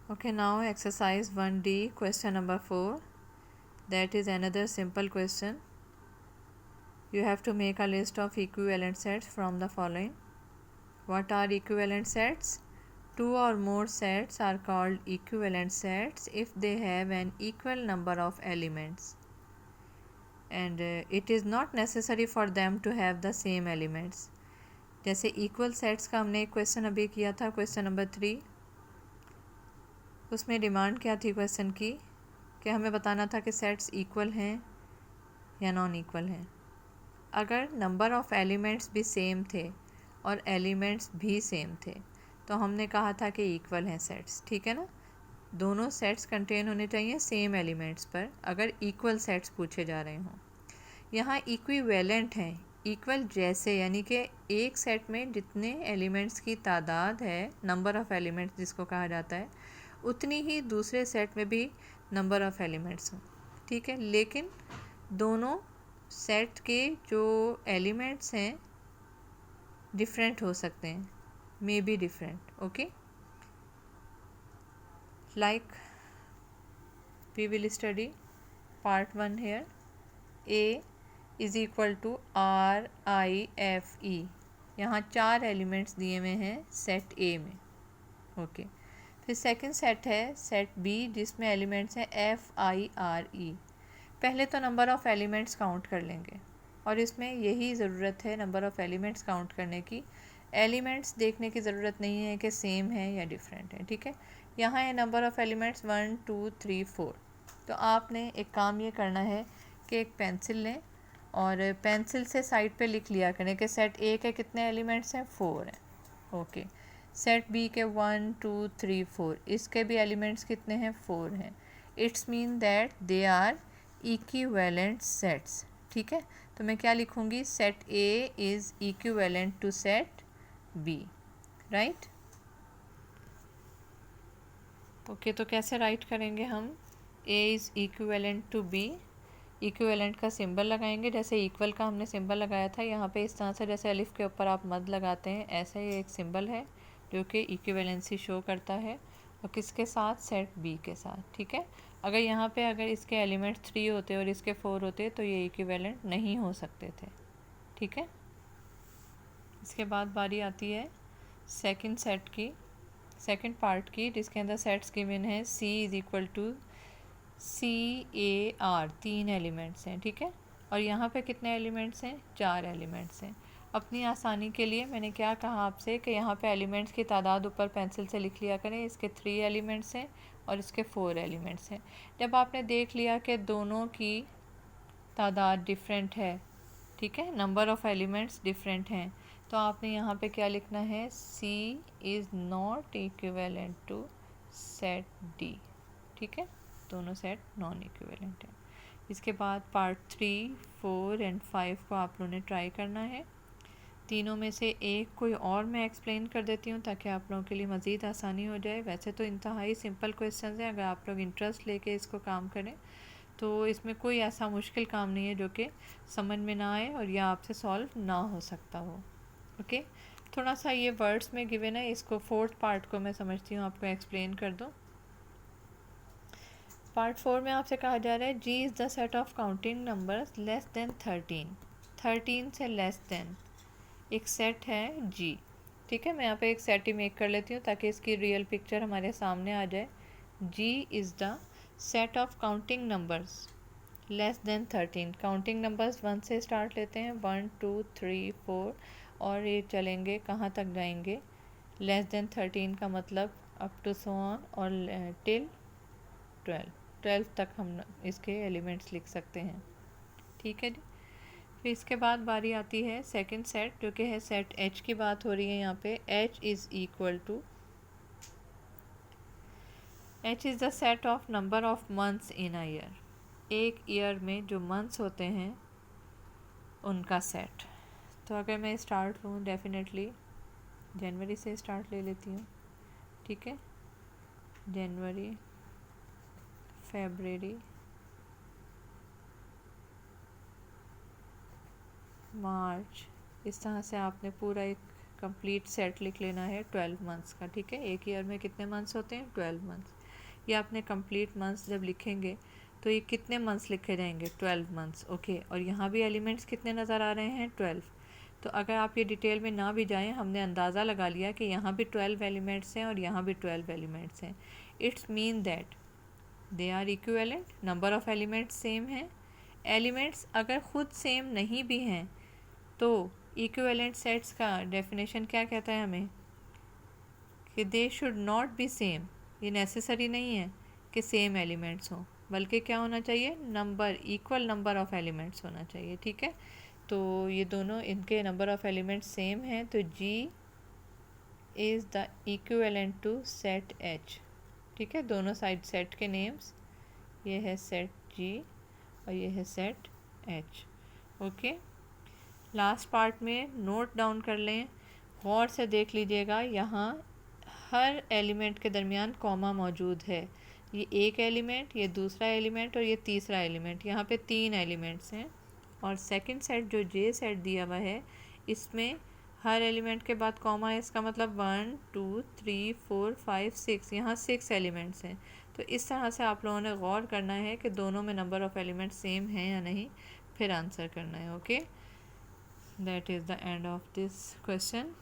Okay, now exercise 1D, question number 4. That is another simple question. You have to make a list of equivalent sets from the following. What are equivalent sets? Two or more sets are called equivalent sets if they have an equal number of elements. And it is not necessary for them to have the same elements. जैसे equal sets का हमने एक question अभी किया था, question number 3. उसमें demand क्या थी क्वेश्चन की कि हमें बताना था कि सेट्स इक्वल हैं या नॉन इक्वल हैं. अगर नंबर ऑफ़ एलिमेंट्स भी सेम थे और एलिमेंट्स भी सेम थे तो हमने कहा था कि इक्वल हैं सेट्स. ठीक है ना. दोनों सेट्स कंटेन होने चाहिए सेम एलिमेंट्स पर अगर इक्वल सेट्स पूछे जा रहे हों. यहाँ इक्विवेलेंट हैं, इक्वल जैसे, यानी कि एक सेट में जितने एलिमेंट्स की तादाद है, नंबर ऑफ़ एलिमेंट्स जिसको कहा जाता है, उतनी ही दूसरे सेट में भी नंबर ऑफ़ एलिमेंट्स हों. ठीक है. लेकिन दोनों सेट के जो एलिमेंट्स हैं डिफरेंट हो सकते हैं, may be different. Okay, like we will study part 1 here. A is equal to R I F E. यहाँ 4 एलिमेंट्स दिए हुए हैं सेट ए में. ओके. फिर सेकंड सेट है सेट बी जिसमें एलिमेंट्स हैं एफ आई आर ई. पहले तो नंबर ऑफ़ एलिमेंट्स काउंट कर लेंगे और इसमें यही ज़रूरत है नंबर ऑफ़ एलिमेंट्स काउंट करने की. एलिमेंट्स देखने की ज़रूरत नहीं है कि सेम है या डिफरेंट है. ठीक है. यहाँ है नंबर ऑफ़ एलिमेंट्स 1 2 3 4. तो आपने एक काम ये करना है कि एक पेंसिल लें और पेंसिल से साइड पे लिख लिया करें कि सेट ए के कितने एलिमेंट्स हैं, 4 हैं. ओके. सेट बी के 1 2 3 4, इसके भी एलिमेंट्स कितने हैं, 4 हैं. It's mean that they are equivalent sets. ठीक है. तो मैं क्या लिखूँगी, set A is equivalent to set B. Right. Okay. तो कैसे राइट करेंगे हम, A is equivalent to B. Equivalent का सिंबल लगाएंगे, जैसे इक्वल का हमने सिंबल लगाया था यहाँ पे इस तरह से, जैसे अलिफ के ऊपर आप मद लगाते हैं, ऐसा ही एक सिंबल है जो कि इक्विवेलेंसी शो करता है. और किसके साथ, सेट बी के साथ. ठीक है. अगर यहाँ पे अगर इसके एलिमेंट्स 3 होते और इसके 4 होते तो ये इक्विवेलेंट नहीं हो सकते थे. ठीक है. इसके बाद बारी आती है सेकंड सेट की, सेकंड पार्ट की, जिसके अंदर सेट्स गिवन है c is equal to c a r. 3 elements हैं. ठीक है. और यहाँ पे कितने एलिमेंट्स हैं, 4 एलिमेंट्स हैं. अपनी आसानी के लिए मैंने क्या कहा आपसे कि यहाँ पे एलिमेंट्स की तादाद ऊपर पेंसिल से लिख लिया करें. इसके 3 एलिमेंट्स हैं और इसके 4 एलिमेंट्स हैं. जब आपने देख लिया कि दोनों की तादाद डिफरेंट है, ठीक है, नंबर ऑफ़ एलिमेंट्स डिफरेंट हैं, तो आपने यहाँ पे क्या लिखना है, c is not equivalent to set d. ठीक है. दोनों सेट नॉन इक्विवेलेंट हैं. इसके बाद पार्ट 3 4 एंड 5 को आप लोगों ने ट्राई करना है. तीनों में से एक कोई और मैं एक्सप्लेन कर देती हूँ ताकि आप लोगों के लिए मज़ीद आसानी हो जाए. वैसे तो इंतहाई सिंपल क्वेश्चंस हैं, अगर आप लोग इंटरेस्ट लेके इसको काम करें तो इसमें कोई ऐसा मुश्किल काम नहीं है जो कि समझ में ना आए और या आपसे सॉल्व ना हो सकता हो. ओके. थोड़ा सा ये वर्ड्स में गिवन है, इसको 4th पार्ट को मैं समझती हूँ आपको एक्सप्लेन कर दूँ. पार्ट 4 में आपसे कहा जा रहा है g is the set of counting numbers less than 13. 13 से लेस देन एक सेट है जी. ठीक है. मैं यहाँ पे एक सेट ही मेक कर लेती हूँ ताकि इसकी रियल पिक्चर हमारे सामने आ जाए. G is the set of counting numbers less than 13. Counting numbers 1 से स्टार्ट लेते हैं, 1 2 3 4 और ये चलेंगे कहाँ तक जाएंगे, लेस देन 13 का मतलब अप टू सो ऑन और टिल 12 तक हम इसके एलिमेंट्स लिख सकते हैं. ठीक है जी. फिर इसके बाद बारी आती है सेकंड सेट जो कि है सेट एच की बात हो रही है यहाँ पे. H is equal to, H is the set of number of months in a year. एक ईयर में जो मंथ्स होते हैं उनका सेट. तो अगर मैं स्टार्ट लूँ, डेफिनेटली जनवरी से स्टार्ट ले लेती हूँ. ठीक है. जनवरी, फरवरी, मार्च, इस तरह से आपने पूरा एक कंप्लीट सेट लिख लेना है 12 मंथ्स का, ठीक है। एक ईयर में कितने मंथ्स होते हैं? 12 मंथ्स। ये आपने कंप्लीट मंथ्स जब लिखेंगे तो ये कितने मंथ्स लिखे जाएंगे? 12 मंथ्स, ओके। और यहाँ भी एलिमेंट्स कितने नज़र आ रहे हैं? 12। तो अगर आप ये डिटेल में ना भी जाएं, हमने अंदाज़ा लगा लिया कि यहाँ भी 12 एलिमेंट्स हैं और यहाँ भी 12 एलिमेंट्स हैं। It's mean that they are equivalent, number of elements same हैं। एलिमेंट्स अगर ख़ुद सेम नहीं भी हैं तो इक्विवेलेंट सेट्स का डेफिनेशन क्या कहता है हमें? कि they should not be same. ये नेसेसरी नहीं है कि सेम एलिमेंट्स हों, बल्कि क्या होना चाहिए? Number, equal number of elements होना चाहिए, ठीक है। तो ये दोनों, इनके नंबर ऑफ़ एलिमेंट्स सेम हैं, तो G is the equivalent to set H, ठीक है। दोनों साइड सेट के नेम्स, ये है सेट G और ये है set H, okay. Last part में नोट डाउन कर लें, गौर से देख लीजिएगा, यहाँ हर एलिमेंट के दरमियान कॉमा मौजूद है। ये एक एलिमेंट, ये दूसरा एलिमेंट और ये तीसरा एलिमेंट, यहाँ पे 3 एलिमेंट्स हैं। और सेकंड सेट जो J सेट दिया हुआ है, इसमें हर एलिमेंट के बाद कॉमा है, इसका मतलब 1 2 3 4 5 6, यहाँ 6 एलिमेंट्स हैं। तो इस तरह से आप लोगों ने गौर करना है कि दोनों में नंबर ऑफ़ एलिमेंट्स सेम हैं या नहीं, फिर आंसर करना है, okay. That is the end of this question.